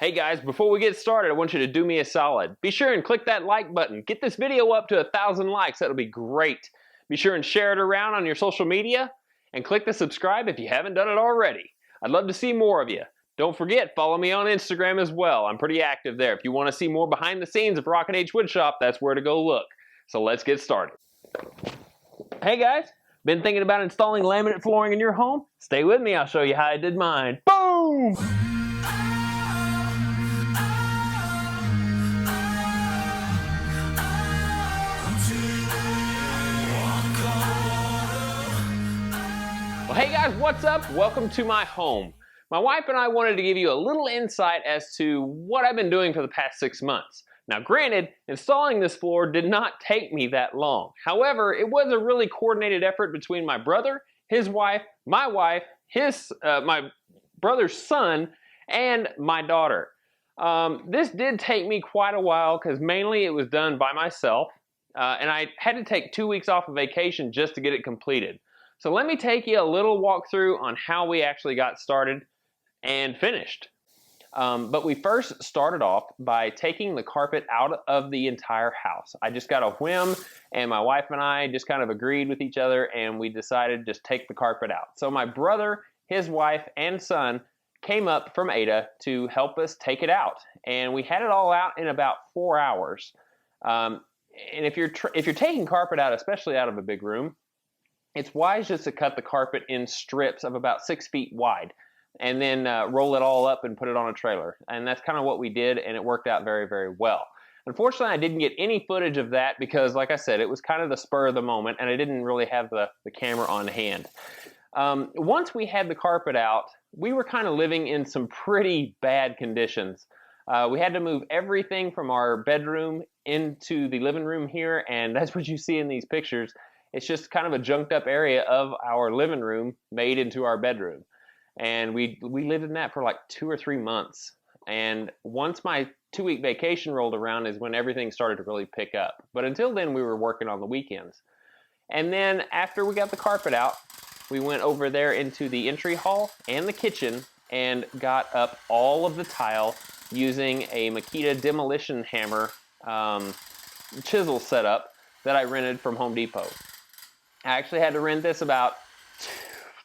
Hey guys, before we get started, I want you to do me a solid. Be sure and click that like button. Get this video up to 1,000 likes. That'll be great. Be sure and share it around on your social media and click the subscribe if you haven't done it already. I'd love to see more of you. Don't forget, follow me on Instagram as well. I'm pretty active there. If you want to see more behind the scenes of Rockin' H Woodshop, that's where to go look. So let's get started. Hey guys, been thinking about installing laminate flooring in your home? Stay with me, I'll show you how I did mine. Boom! Well, hey guys, what's up? Welcome to my home. My wife and I wanted to give you a little insight as to what I've been doing for the past 6 months. Now granted, installing this floor did not take me that long. However, it was a really coordinated effort between my brother, his wife, my brother's son, and my daughter. This did take me quite a while because mainly it was done by myself, and I had to take 2 weeks off of vacation just to get it completed. So let me take you a little walkthrough on how we actually got started and finished. But we first started off by taking the carpet out of the entire house. I just got a whim, and my wife and I just kind of agreed with each other, and we decided to just take the carpet out. So my brother, his wife, and son came up from Ada to help us take it out. And we had it all out in about 4 hours. And if you're taking carpet out, especially out of a big room, it's wise just to cut the carpet in strips of about 6 feet wide and then roll it all up and put it on a trailer. And that's kind of what we did, and it worked out very, very well. Unfortunately, I didn't get any footage of that because, like I said, it was kind of the spur of the moment, and I didn't really have the camera on hand. Once we had the carpet out, we were kind of living in some pretty bad conditions. We had to move everything from our bedroom into the living room here, and that's what you see in these pictures. It's just kind of a junked up area of our living room made into our bedroom. And we lived in that for like 2 or 3 months. And once my 2-week vacation rolled around is when everything started to really pick up. But until then, we were working on the weekends. And then after we got the carpet out, we went over there into the entry hall and the kitchen and got up all of the tile using a Makita demolition hammer chisel setup that I rented from Home Depot. I actually had to rent this about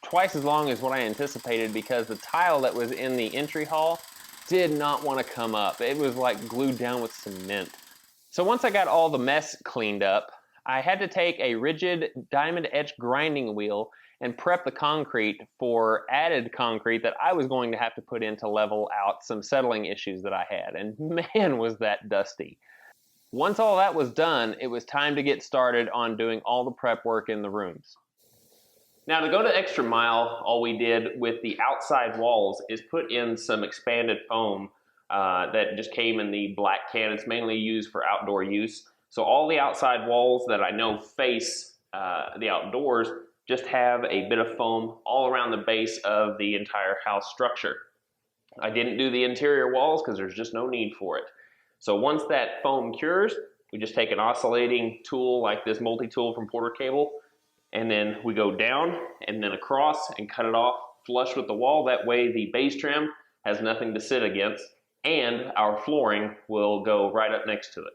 twice as long as what I anticipated because the tile that was in the entry hall did not want to come up. It was like glued down with cement. So once I got all the mess cleaned up, I had to take a rigid diamond etch grinding wheel and prep the concrete for added concrete that I was going to have to put in to level out some settling issues that I had. And man, was that dusty. Once all that was done, it was time to get started on doing all the prep work in the rooms. Now to go the extra mile, all we did with the outside walls is put in some expanded foam that just came in the black can. It's mainly used for outdoor use. So all the outside walls that I know face the outdoors just have a bit of foam all around the base of the entire house structure. I didn't do the interior walls because there's just no need for it. So once that foam cures, we just take an oscillating tool like this multi-tool from Porter Cable, and then we go down and then across and cut it off flush with the wall. That way the base trim has nothing to sit against, and our flooring will go right up next to it.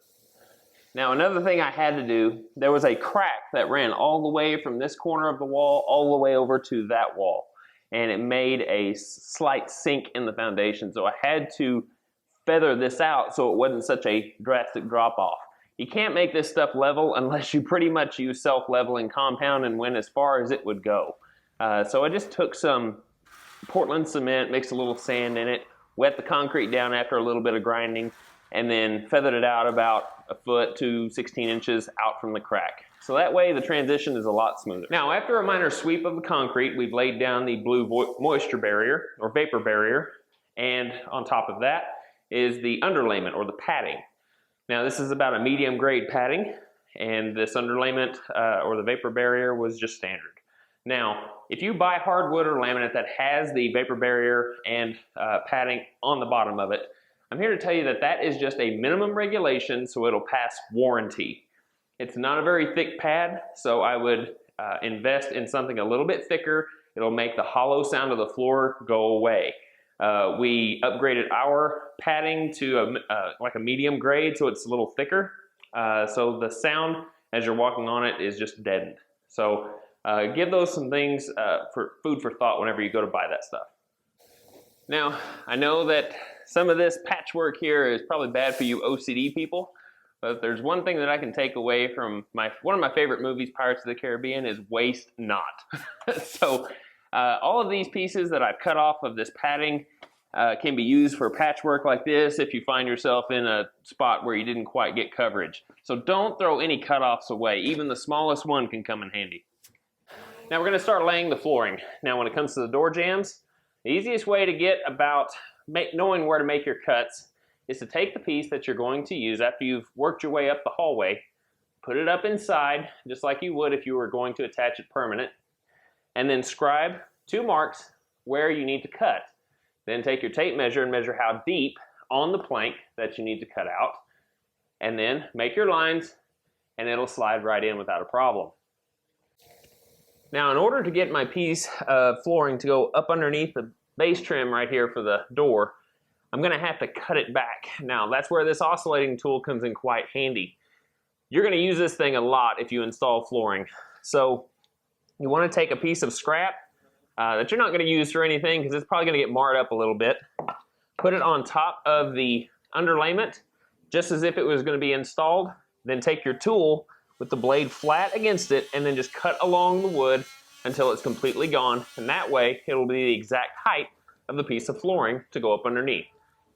Now another thing I had to do, there was a crack that ran all the way from this corner of the wall all the way over to that wall, and it made a slight sink in the foundation. So I had to feather this out so it wasn't such a drastic drop off. You can't make this stuff level unless you pretty much use self-leveling compound and went as far as it would go. So I just took some Portland cement, mixed a little sand in it, wet the concrete down after a little bit of grinding, and then feathered it out about 1 foot to 16 inches out from the crack. So that way the transition is a lot smoother. Now after a minor sweep of the concrete, we've laid down the blue moisture barrier or vapor barrier, and on top of that is the underlayment or the padding. Now this is about a medium grade padding, and this underlayment or the vapor barrier was just standard. Now if you buy hardwood or laminate that has the vapor barrier and padding on the bottom of it, I'm here to tell you that that is just a minimum regulation, so it'll pass warranty. It's not a very thick pad, so I would invest in something a little bit thicker. It'll make the hollow sound of the floor go away. We upgraded our padding to like a medium grade, so it's a little thicker. So the sound as you're walking on it is just deadened. So give those some things for food for thought whenever you go to buy that stuff. Now, I know that some of this patchwork here is probably bad for you OCD people, but there's one thing that I can take away from one of my favorite movies, Pirates of the Caribbean, is waste not. So all of these pieces that I've cut off of this padding can be used for patchwork like this if you find yourself in a spot where you didn't quite get coverage. So don't throw any cutoffs away. Even the smallest one can come in handy. Now we're going to start laying the flooring. Now when it comes to the door jambs, the easiest way to get about knowing where to make your cuts is to take the piece that you're going to use after you've worked your way up the hallway, put it up inside just like you would if you were going to attach it permanent, and then scribe 2 marks where you need to cut. Then take your tape measure and measure how deep on the plank that you need to cut out, and then make your lines and it'll slide right in without a problem. Now in order to get my piece of flooring to go up underneath the base trim right here for the door, I'm going to have to cut it back. Now that's where this oscillating tool comes in quite handy. You're going to use this thing a lot if you install flooring. So you want to take a piece of scrap that you're not going to use for anything because it's probably going to get marred up a little bit. Put it on top of the underlayment just as if it was going to be installed. Then take your tool with the blade flat against it and then just cut along the wood until it's completely gone, and that way it'll be the exact height of the piece of flooring to go up underneath.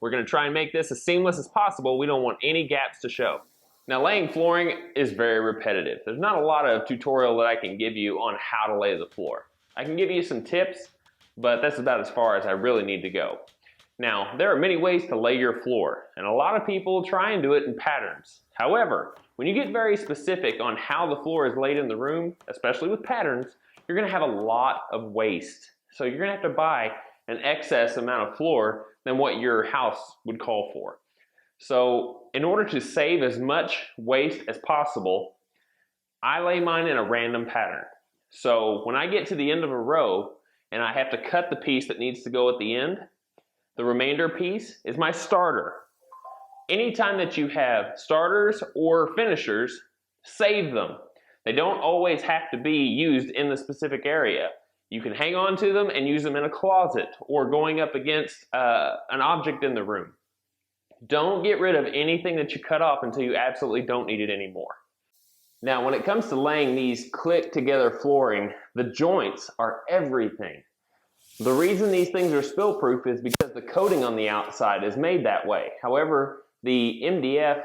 We're going to try and make this as seamless as possible. We don't want any gaps to show. Now laying flooring is very repetitive. There's not a lot of tutorial that I can give you on how to lay the floor. I can give you some tips, but that's about as far as I really need to go. Now, there are many ways to lay your floor, and a lot of people try and do it in patterns. However, when you get very specific on how the floor is laid in the room, especially with patterns, you're going to have a lot of waste. So you're going to have to buy an excess amount of floor than what your house would call for. So in order to save as much waste as possible, I lay mine in a random pattern. So when I get to the end of a row and I have to cut the piece that needs to go at the end, the remainder piece is my starter. Anytime that you have starters or finishers, save them. They don't always have to be used in the specific area. You can hang on to them and use them in a closet or going up against an object in the room. Don't get rid of anything that you cut off until you absolutely don't need it anymore. Now, when it comes to laying these click-together flooring, the joints are everything. The reason these things are spill-proof is because the coating on the outside is made that way. However, the MDF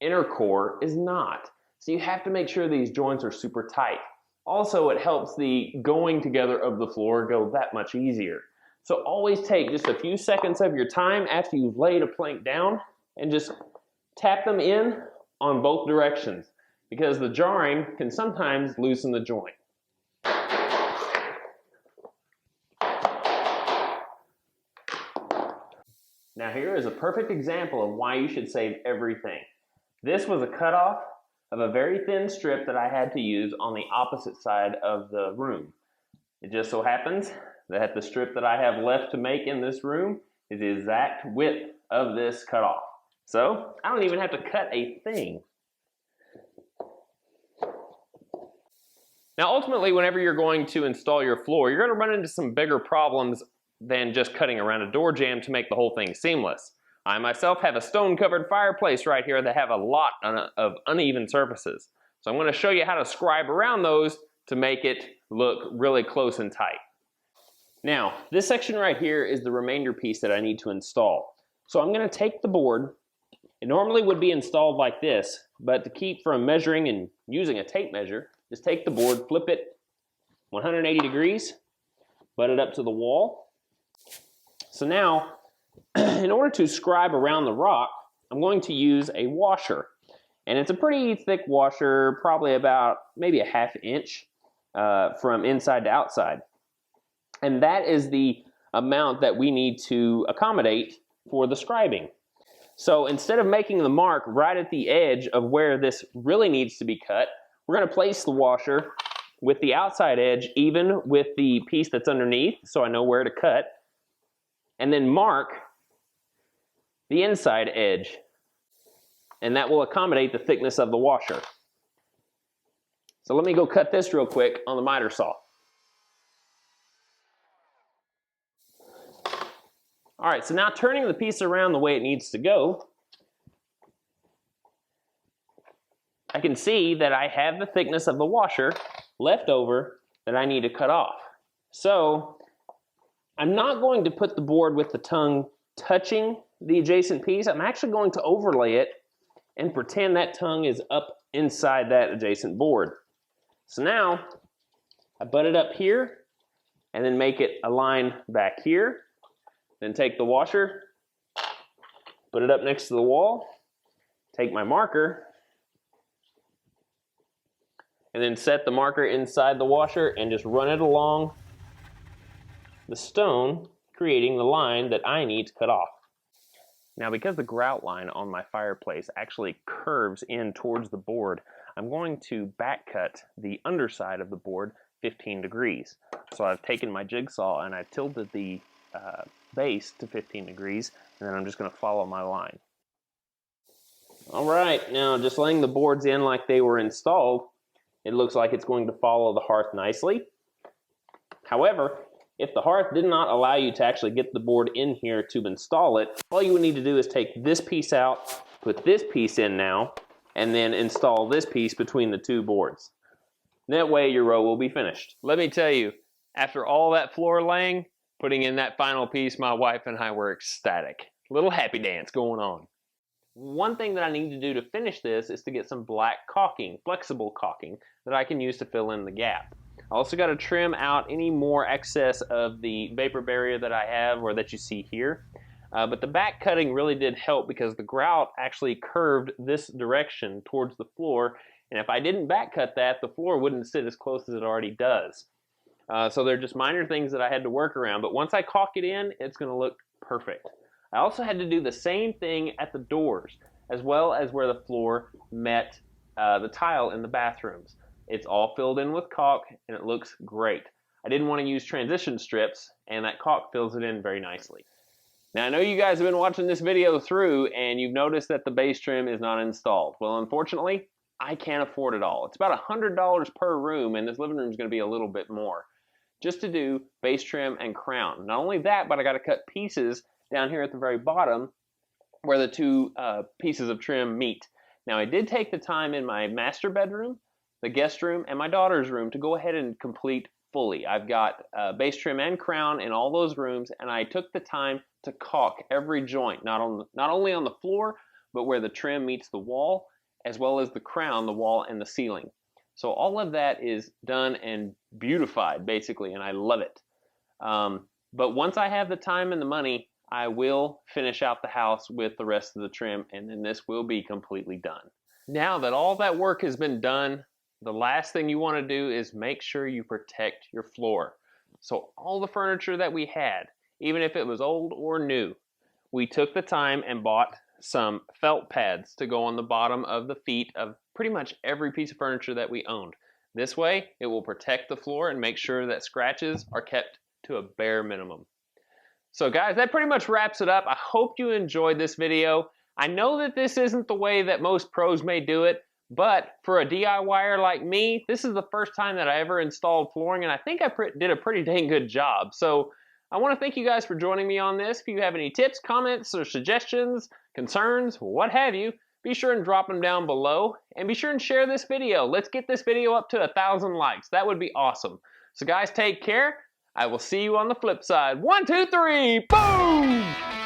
inner core is not. So you have to make sure these joints are super tight. Also, it helps the going together of the floor go that much easier. So always take just a few seconds of your time after you've laid a plank down and just tap them in on both directions, because the jarring can sometimes loosen the joint. Now here is a perfect example of why you should save everything. This was a cutoff of a very thin strip that I had to use on the opposite side of the room. It just so happens that the strip that I have left to make in this room is the exact width of this cutoff. So I don't even have to cut a thing. Now ultimately, whenever you're going to install your floor, you're going to run into some bigger problems than just cutting around a door jamb to make the whole thing seamless. I myself have a stone-covered fireplace right here that have a lot of uneven surfaces. So I'm going to show you how to scribe around those to make it look really close and tight. Now, this section right here is the remainder piece that I need to install. So I'm going to take the board. It normally would be installed like this, but to keep from measuring and using a tape measure, just take the board, flip it 180 degrees, butt it up to the wall. So now, in order to scribe around the rock, I'm going to use a washer. And it's a pretty thick washer, probably about maybe a ½ inch from inside to outside. And that is the amount that we need to accommodate for the scribing. So instead of making the mark right at the edge of where this really needs to be cut, we're going to place the washer with the outside edge even with the piece that's underneath, so I know where to cut. and then mark the inside edge, and that will accommodate the thickness of the washer. So let me go cut this real quick on the miter saw. All right, so now turning the piece around the way it needs to go, I can see that I have the thickness of the washer left over that I need to cut off. So I'm not going to put the board with the tongue touching the adjacent piece. I'm actually going to overlay it and pretend that tongue is up inside that adjacent board. So now I butt it up here and then make it a line back here. Then take the washer, put it up next to the wall, take my marker, and then set the marker inside the washer and just run it along the stone, creating the line that I need to cut off. Now, because the grout line on my fireplace actually curves in towards the board, I'm going to back cut the underside of the board 15 degrees. So I've taken my jigsaw and I've tilted the base to 15 degrees, and then I'm just going to follow my line. All right, now just laying the boards in like they were installed, it looks like it's going to follow the hearth nicely. However, if the hearth did not allow you to actually get the board in here to install it, all you would need to do is take this piece out, put this piece in now, and then install this piece between the two boards. That way your row will be finished. Let me tell you, after all that floor laying, putting in that final piece, my wife and I were ecstatic. Little happy dance going on. One thing that I need to do to finish this is to get some black caulking, flexible caulking, that I can use to fill in the gap. I also got to trim out any more excess of the vapor barrier that I have or that you see here. But the back cutting really did help because the grout actually curved this direction towards the floor, and if I didn't back cut that, the floor wouldn't sit as close as it already does. So they're just minor things that I had to work around, but once I caulk it in, it's going to look perfect. I also had to do the same thing at the doors, as well as where the floor met the tile in the bathrooms. It's all filled in with caulk, and it looks great. I didn't want to use transition strips, and that caulk fills it in very nicely. Now, I know you guys have been watching this video through, and you've noticed that the base trim is not installed. Well, unfortunately, I can't afford it all. It's about $100 per room, and this living room is going to be a little bit more, just to do base trim and crown. Not only that, but I got to cut pieces down here at the very bottom where the two pieces of trim meet. Now, I did take the time in my master bedroom, the guest room, and my daughter's room to go ahead and complete fully. I've got base trim and crown in all those rooms, and I took the time to caulk every joint, not only on the floor, but where the trim meets the wall, as well as the crown, the wall, and the ceiling. So all of that is done and beautified, basically, and I love it. But once I have the time and the money, I will finish out the house with the rest of the trim, and then this will be completely done. Now that all that work has been done, the last thing you want to do is make sure you protect your floor. So all the furniture that we had, even if it was old or new, we took the time and bought some felt pads to go on the bottom of the feet of pretty much every piece of furniture that we owned. This way, it will protect the floor and make sure that scratches are kept to a bare minimum. So guys, that pretty much wraps it up. I hope you enjoyed this video. I know that this isn't the way that most pros may do it, but for a DIYer like me, this is the first time that I ever installed flooring, and I think I did a pretty dang good job. So I want to thank you guys for joining me on this. If you have any tips, comments, or suggestions, concerns, what have you, be sure and drop them down below, and be sure and share this video. Let's get this video up to 1,000 likes. That would be awesome. So guys, take care. I will see you on the flip side. 1, 2, 3, boom!